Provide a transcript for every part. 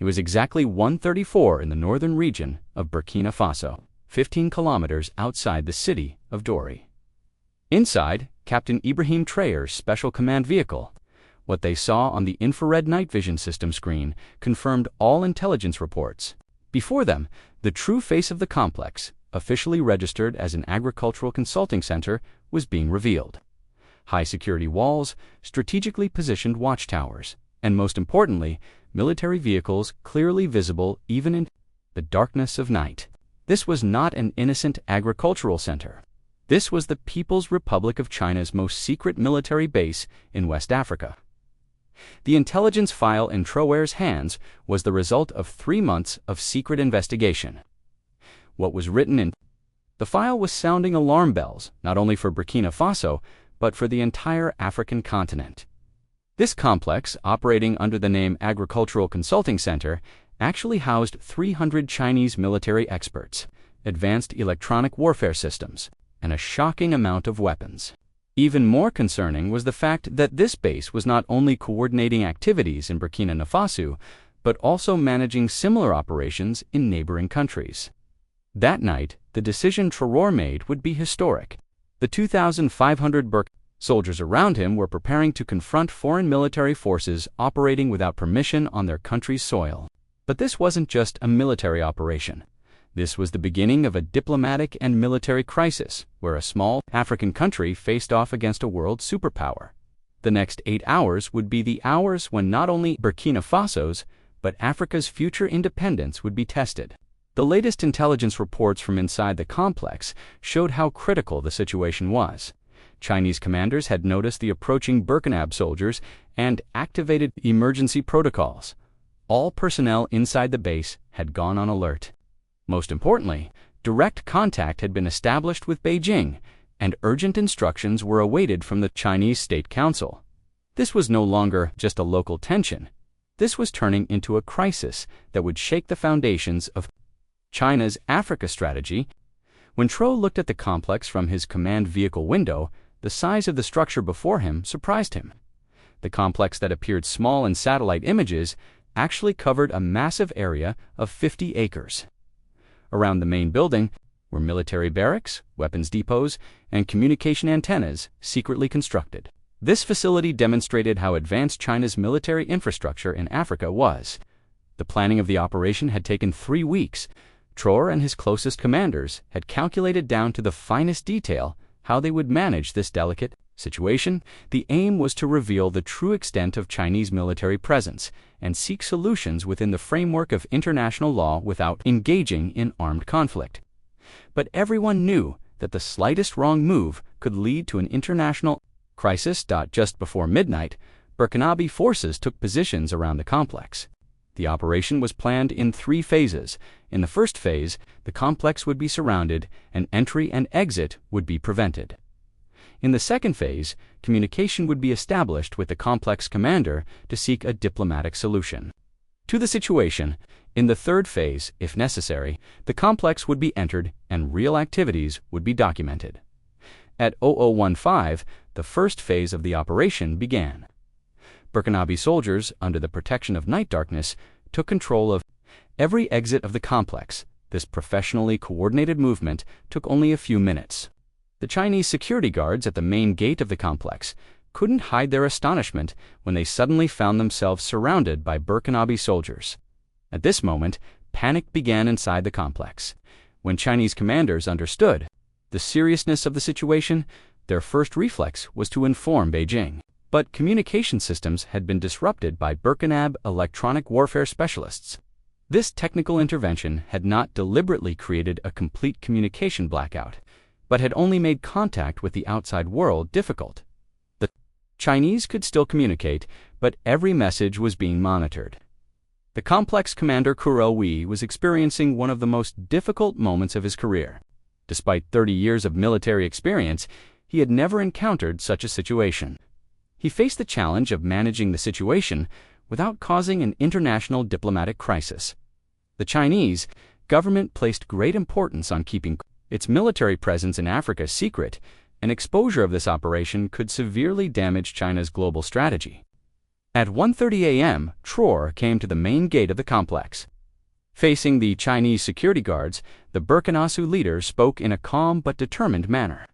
It was exactly 1:34 in the northern region of Burkina Faso, 15 kilometers outside the city of Dori. Inside, Captain Ibrahim Traore's special command vehicle. What they saw on the infrared night vision system screen confirmed all intelligence reports. Before them, the true face of the complex, officially registered as an agricultural consulting center, was being revealed. High-security walls, strategically positioned watchtowers, and most importantly, military vehicles clearly visible even in the darkness of night. This was not an innocent agricultural center. This was the People's Republic of China's most secret military base in West Africa. The intelligence file in Traore's hands was the result of 3 months of secret investigation. What was written in the file was sounding alarm bells, not only for Burkina Faso, but for the entire African continent. This complex, operating under the name Agricultural Consulting Center, actually housed 300 Chinese military experts, advanced electronic warfare systems, and a shocking amount of weapons. Even more concerning was the fact that this base was not only coordinating activities in Burkina Faso, but also managing similar operations in neighboring countries. That night, the decision Traore made would be historic. The 2,500 soldiers around him were preparing to confront foreign military forces operating without permission on their country's soil. But this wasn't just a military operation. This was the beginning of a diplomatic and military crisis, where a small African country faced off against a world superpower. The next 8 hours would be the hours when not only Burkina Faso's, but Africa's future independence would be tested. The latest intelligence reports from inside the complex showed how critical the situation was. Chinese commanders had noticed the approaching BurkinaFaso soldiers and activated emergency protocols. All personnel inside the base had gone on alert. Most importantly, direct contact had been established with Beijing, and urgent instructions were awaited from the Chinese State Council. This was no longer just a local tension. This was turning into a crisis that would shake the foundations of China's Africa strategy. When Traore looked at the complex from his command vehicle window, the size of the structure before him surprised him. The complex that appeared small in satellite images actually covered a massive area of 50 acres. Around the main building were military barracks, weapons depots, and communication antennas secretly constructed. This facility demonstrated how advanced China's military infrastructure in Africa was. The planning of the operation had taken 3 weeks. Traore and his closest commanders had calculated down to the finest detail how they would manage this delicate situation. The aim was to reveal the true extent of Chinese military presence and seek solutions within the framework of international law without engaging in armed conflict. But everyone knew that the slightest wrong move could lead to an international crisis. Just before midnight, Burkinabe forces took positions around the complex. The operation was planned in 3 phases. In the first phase, the complex would be surrounded and entry and exit would be prevented. In the second phase, communication would be established with the complex commander to seek a diplomatic solution to the situation. In the third phase, if necessary, the complex would be entered and real activities would be documented. At 0015, the first phase of the operation began. Burkinabe soldiers, under the protection of night darkness, took control of every exit of the complex. This professionally coordinated movement took only a few minutes. The Chinese security guards at the main gate of the complex couldn't hide their astonishment when they suddenly found themselves surrounded by Burkinabe soldiers. At this moment, panic began inside the complex. When Chinese commanders understood the seriousness of the situation, their first reflex was to inform Beijing. But communication systems had been disrupted by Burkinabe electronic warfare specialists. This technical intervention had not deliberately created a complete communication blackout, but had only made contact with the outside world difficult. The Chinese could still communicate, but every message was being monitored. The complex commander Traore was experiencing one of the most difficult moments of his career. Despite 30 years of military experience, he had never encountered such a situation. He faced the challenge of managing the situation without causing an international diplomatic crisis. The Chinese government placed great importance on keeping its military presence in Africa secret, and exposure of this operation could severely damage China's global strategy. At 1:30 a.m., Traore came to the main gate of the complex. Facing the Chinese security guards, the BurkinaFaso leader spoke in a calm but determined manner.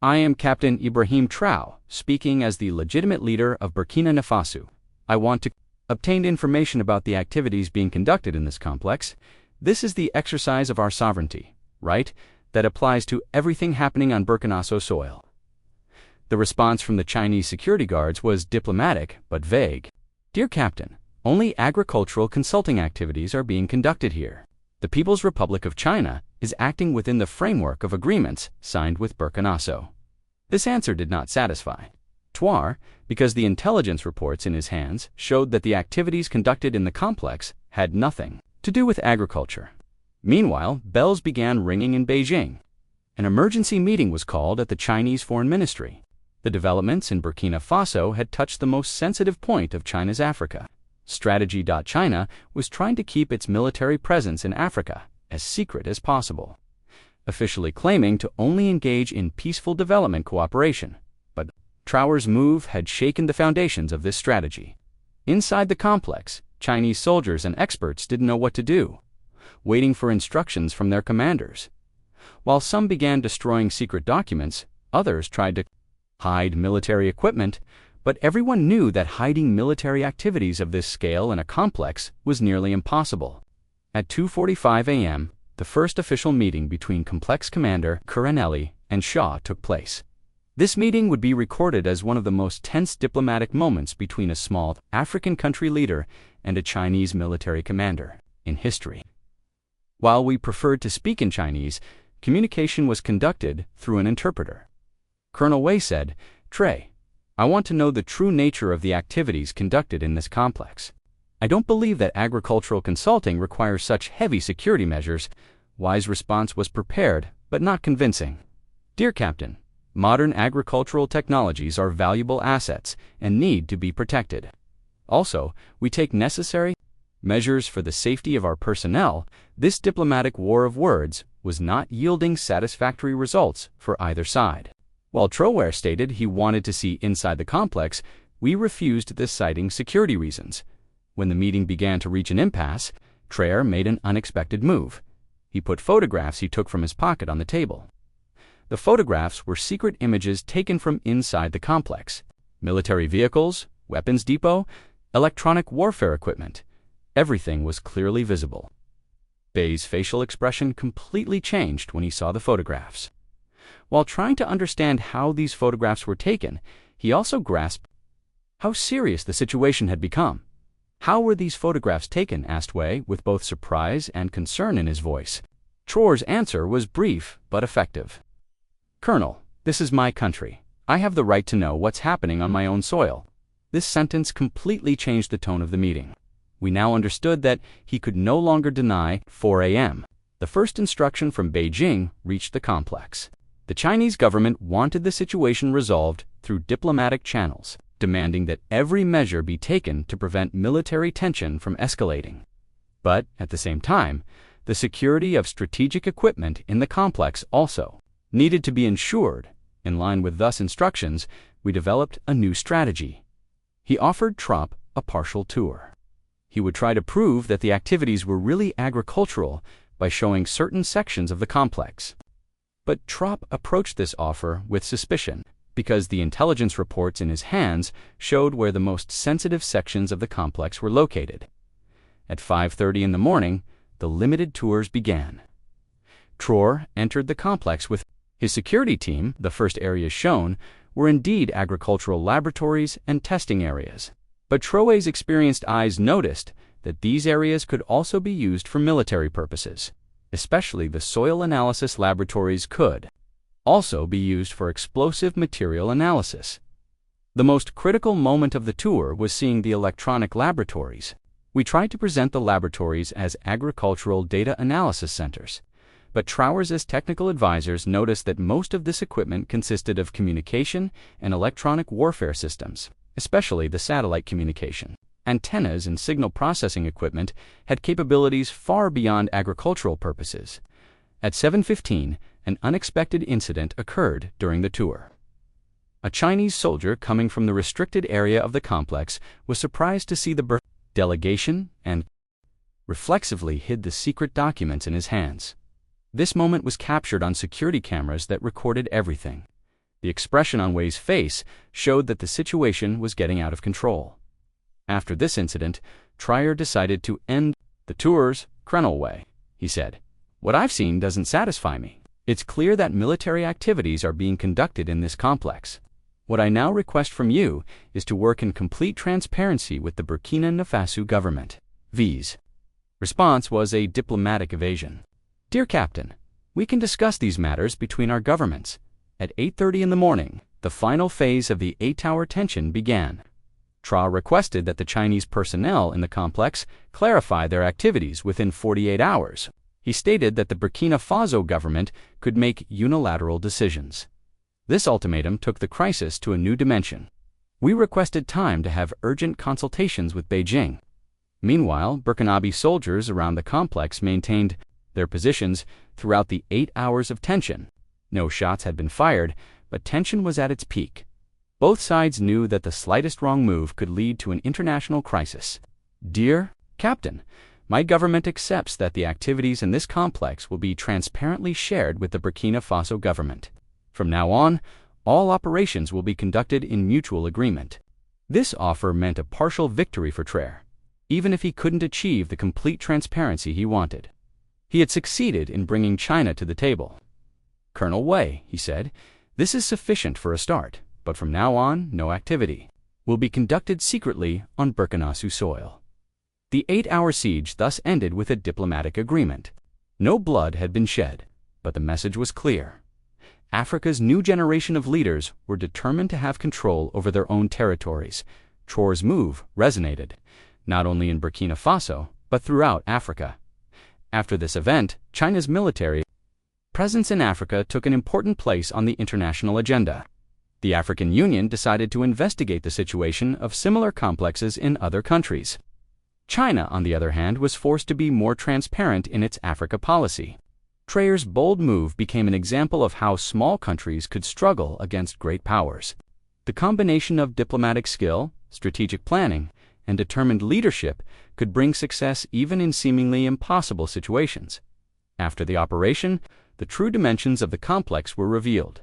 "I am Captain Ibrahim Traore, speaking as the legitimate leader of BurkinaFaso. I want to obtain information about the activities being conducted in this complex. This is the exercise of our sovereignty, right, that applies to everything happening on BurkinaFaso soil." The response from the Chinese security guards was diplomatic but vague. "Dear Captain, only agricultural consulting activities are being conducted here. The People's Republic of China is acting within the framework of agreements signed with BurkinaFaso." This answer did not satisfy Traore, because the intelligence reports in his hands showed that the activities conducted in the complex had nothing to do with agriculture. Meanwhile, bells began ringing in Beijing. An emergency meeting was called at the Chinese Foreign Ministry. The developments in Burkina Faso had touched the most sensitive point of China's Africa. Strategy. China was trying to keep its military presence in Africa as secret as possible, officially claiming to only engage in peaceful development cooperation. But Traore's move had shaken the foundations of this strategy. Inside the complex, Chinese soldiers and experts didn't know what to do, waiting for instructions from their commanders. While some began destroying secret documents, others tried to hide military equipment, but everyone knew that hiding military activities of this scale in a complex was nearly impossible. At 2:45 a.m., the first official meeting between Complex Commander Kuranelli and Shaw took place. This meeting would be recorded as one of the most tense diplomatic moments between a small African country leader and a Chinese military commander in history. While we preferred to speak in Chinese, communication was conducted through an interpreter. Colonel Wei said, "Traore, I want to know the true nature of the activities conducted in this complex. I don't believe that agricultural consulting requires such heavy security measures." Wei's response was prepared, but not convincing. "Dear Captain, modern agricultural technologies are valuable assets and need to be protected. Also, we take necessary measures for the safety of our personnel." This diplomatic war of words was not yielding satisfactory results for either side. While Traore stated he wanted to see inside the complex, we refused this, citing security reasons. When the meeting began to reach an impasse, Traore made an unexpected move. He put photographs he took from his pocket on the table. The photographs were secret images taken from inside the complex: military vehicles, weapons depot, electronic warfare equipment. Everything was clearly visible. Wei's facial expression completely changed when he saw the photographs. While trying to understand how these photographs were taken, he also grasped how serious the situation had become. "How were these photographs taken?" asked Wei, with both surprise and concern in his voice. Traore's answer was brief but effective. "Colonel, this is my country. I have the right to know what's happening on my own soil." This sentence completely changed the tone of the meeting. We now understood that he could no longer deny 4 a.m. The first instruction from Beijing reached the complex. The Chinese government wanted the situation resolved through diplomatic channels, demanding that every measure be taken to prevent military tension from escalating. But, at the same time, the security of strategic equipment in the complex also needed to be ensured. In line with thus instructions, we developed a new strategy. He offered Traore a partial tour. He would try to prove that the activities were really agricultural by showing certain sections of the complex. But Traore approached this offer with suspicion, because the intelligence reports in his hands showed where the most sensitive sections of the complex were located. At 5:30 in the morning, the limited tours began. Traore entered the complex with his security team. The first areas shown were indeed agricultural laboratories and testing areas. But Traore's experienced eyes noticed that these areas could also be used for military purposes. Especially the soil analysis laboratories could also be used for explosive material analysis. The most critical moment of the tour was seeing the electronic laboratories. We tried to present the laboratories as agricultural data analysis centers, but Traore's technical advisors noticed that most of this equipment consisted of communication and electronic warfare systems, especially the satellite communication. Antennas and signal processing equipment had capabilities far beyond agricultural purposes. At 7:15, an unexpected incident occurred during the tour. A Chinese soldier coming from the restricted area of the complex was surprised to see the delegation and reflexively hid the secret documents in his hands. This moment was captured on security cameras that recorded everything. The expression on Wei's face showed that the situation was getting out of control. After this incident, Traore decided to end the tours. "Colonel Wei," he said, "what I've seen doesn't satisfy me. It's clear that military activities are being conducted in this complex. What I now request from you is to work in complete transparency with the BurkinaFaso government." V's response was a diplomatic evasion. "Dear Captain, we can discuss these matters between our governments." At 8:30 in the morning, the final phase of the 8-hour tension began. Traore requested that the Chinese personnel in the complex clarify their activities within 48 hours. He stated that the Burkina Faso government could make unilateral decisions. This ultimatum took the crisis to a new dimension. "We requested time to have urgent consultations with Beijing." Meanwhile, Burkinabe soldiers around the complex maintained their positions throughout the 8 hours of tension. No shots had been fired, but tension was at its peak. Both sides knew that the slightest wrong move could lead to an international crisis. "Dear Captain, my government accepts that the activities in this complex will be transparently shared with the Burkina Faso government. From now on, all operations will be conducted in mutual agreement." This offer meant a partial victory for Traore, even if he couldn't achieve the complete transparency he wanted. He had succeeded in bringing China to the table. "Colonel Wei," he said, "this is sufficient for a start, but from now on, no activity will be conducted secretly on Burkinafaso soil." The 8-hour siege thus ended with a diplomatic agreement. No blood had been shed, but the message was clear. Africa's new generation of leaders were determined to have control over their own territories. Traore's move resonated, not only in Burkina Faso, but throughout Africa. After this event, China's military presence in Africa took an important place on the international agenda. The African Union decided to investigate the situation of similar complexes in other countries. China, on the other hand, was forced to be more transparent in its Africa policy. Traore's bold move became an example of how small countries could struggle against great powers. The combination of diplomatic skill, strategic planning, and determined leadership could bring success even in seemingly impossible situations. After the operation, the true dimensions of the complex were revealed.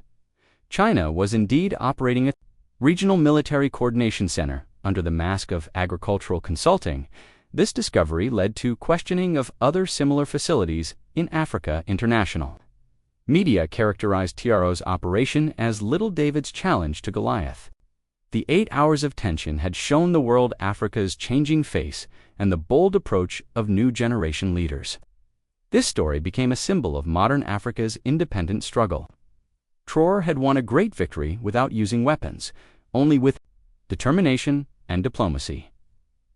China was indeed operating a regional military coordination center under the mask of agricultural consulting. This discovery led to questioning of other similar facilities in Africa International. Media characterized Traore's operation as Little David's challenge to Goliath. The 8 hours of tension had shown the world Africa's changing face and the bold approach of new generation leaders. This story became a symbol of modern Africa's independent struggle. Traore had won a great victory without using weapons, only with determination and diplomacy.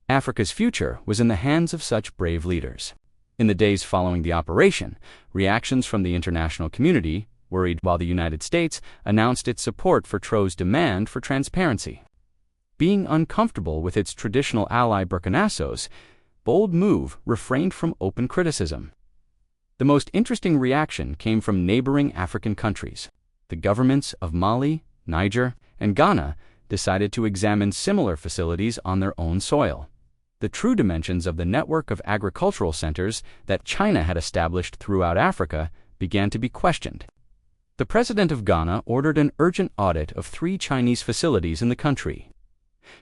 Africa's future was in the hands of such brave leaders. In the days following the operation, reactions from the international community worried while the United States announced its support for Traore's demand for transparency. Being uncomfortable with its traditional ally Burkina Faso's bold move refrained from open criticism. The most interesting reaction came from neighboring African countries. The governments of Mali, Niger, and Ghana decided to examine similar facilities on their own soil. The true dimensions of the network of agricultural centers that China had established throughout Africa began to be questioned. The president of Ghana ordered an urgent audit of 3 Chinese facilities in the country.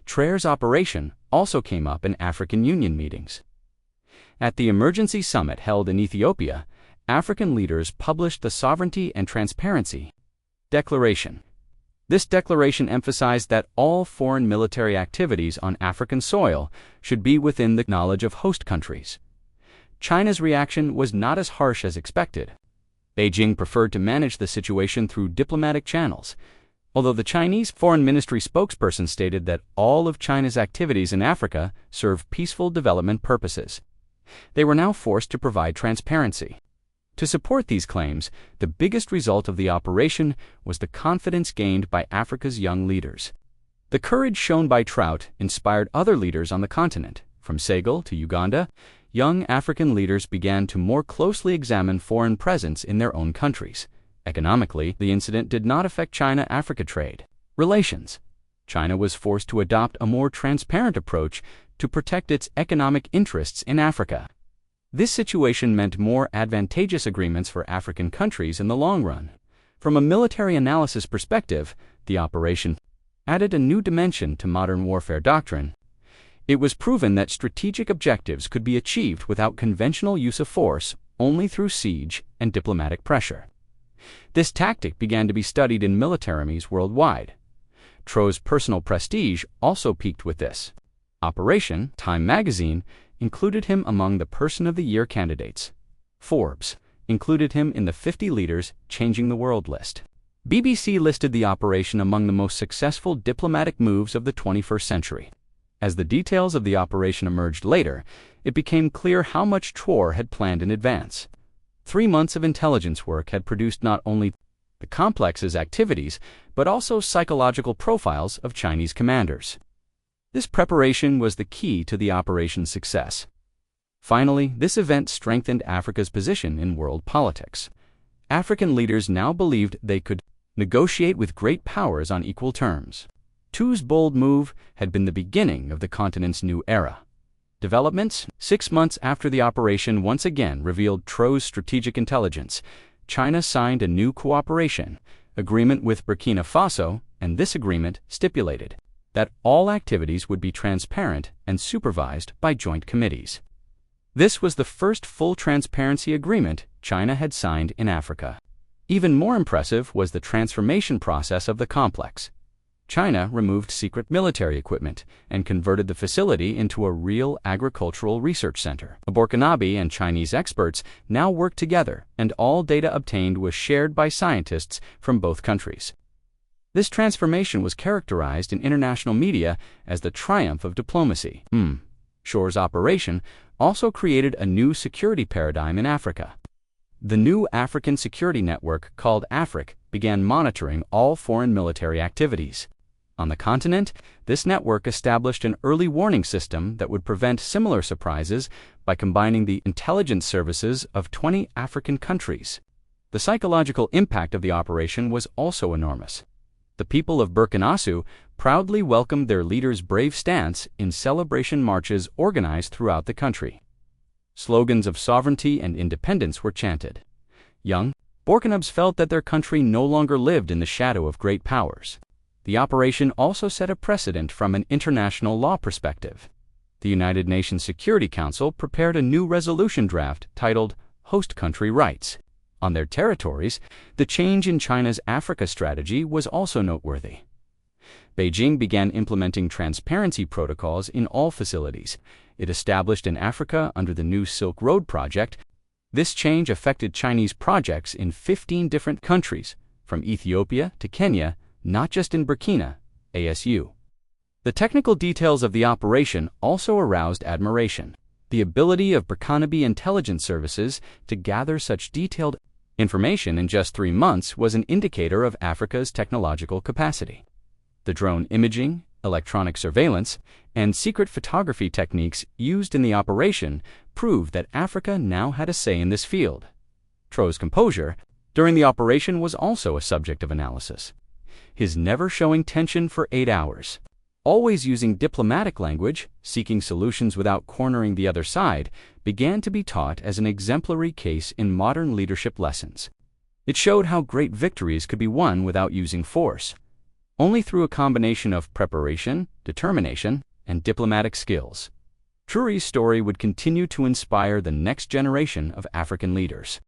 Traore's operation also came up in African Union meetings. At the emergency summit held in Ethiopia, African leaders published the Sovereignty and Transparency Declaration. This declaration emphasized that all foreign military activities on African soil should be within the knowledge of host countries. China's reaction was not as harsh as expected. Beijing preferred to manage the situation through diplomatic channels, although the Chinese Foreign Ministry spokesperson stated that all of China's activities in Africa serve peaceful development purposes. They were now forced to provide transparency. To support these claims, the biggest result of the operation was the confidence gained by Africa's young leaders. The courage shown by Traore inspired other leaders on the continent. From Senegal to Uganda, young African leaders began to more closely examine foreign presence in their own countries. Economically, the incident did not affect China-Africa trade. relations. China was forced to adopt a more transparent approach to protect its economic interests in Africa. This situation meant more advantageous agreements for African countries in the long run. From a military analysis perspective, the operation added a new dimension to modern warfare doctrine. It was proven that strategic objectives could be achieved without conventional use of force, only through siege and diplomatic pressure. This tactic began to be studied in militaries worldwide. Traore's personal prestige also peaked with this. Operation Time magazine included him among the Person of the Year candidates. Forbes included him in the 50 Leaders Changing the World list. BBC listed the operation among the most successful diplomatic moves of the 21st century. As the details of the operation emerged later, it became clear how much Traore had planned in advance. 3 months of intelligence work had produced not only the complex's activities, but also psychological profiles of Chinese commanders. This preparation was the key to the operation's success. Finally, this event strengthened Africa's position in world politics. African leaders now believed they could negotiate with great powers on equal terms. Traore's bold move had been the beginning of the continent's new era. Developments 6 months after the operation once again revealed Traore's strategic intelligence. China signed a new cooperation agreement with Burkina Faso, and this agreement stipulated that all activities would be transparent and supervised by joint committees. This was the first full transparency agreement China had signed in Africa. Even more impressive was the transformation process of the complex. China removed secret military equipment and converted the facility into a real agricultural research center. Burkinabe and Chinese experts now work together, and all data obtained was shared by scientists from both countries. This transformation was characterized in international media as the triumph of diplomacy. Traore's operation also created a new security paradigm in Africa. The new African security network, called AFRIC, began monitoring all foreign military activities. On the continent, this network established an early warning system that would prevent similar surprises by combining the intelligence services of 20 African countries. The psychological impact of the operation was also enormous. The people of BurkinaFaso proudly welcomed their leader's brave stance in celebration marches organized throughout the country. Slogans of sovereignty and independence were chanted. Young Burkinabes felt that their country no longer lived in the shadow of great powers. The operation also set a precedent from an international law perspective. The United Nations Security Council prepared a new resolution draft titled Host Country Rights. On their territories, the change in China's Africa strategy was also noteworthy. Beijing began implementing transparency protocols in all facilities. It established in Africa under the new Silk Road project. This change affected Chinese projects in 15 different countries, from Ethiopia to Kenya, not just in Burkina-Faso. The technical details of the operation also aroused admiration. The ability of Burkinabe intelligence services to gather such detailed information in just 3 months was an indicator of Africa's technological capacity. The drone imaging, electronic surveillance, and secret photography techniques used in the operation proved that Africa now had a say in this field. Traore's composure during the operation was also a subject of analysis. His never showing tension for 8 hours, always using diplomatic language, seeking solutions without cornering the other side, began to be taught as an exemplary case in modern leadership lessons. It showed how great victories could be won without using force, only through a combination of preparation, determination, and diplomatic skills. Traore's story would continue to inspire the next generation of African leaders.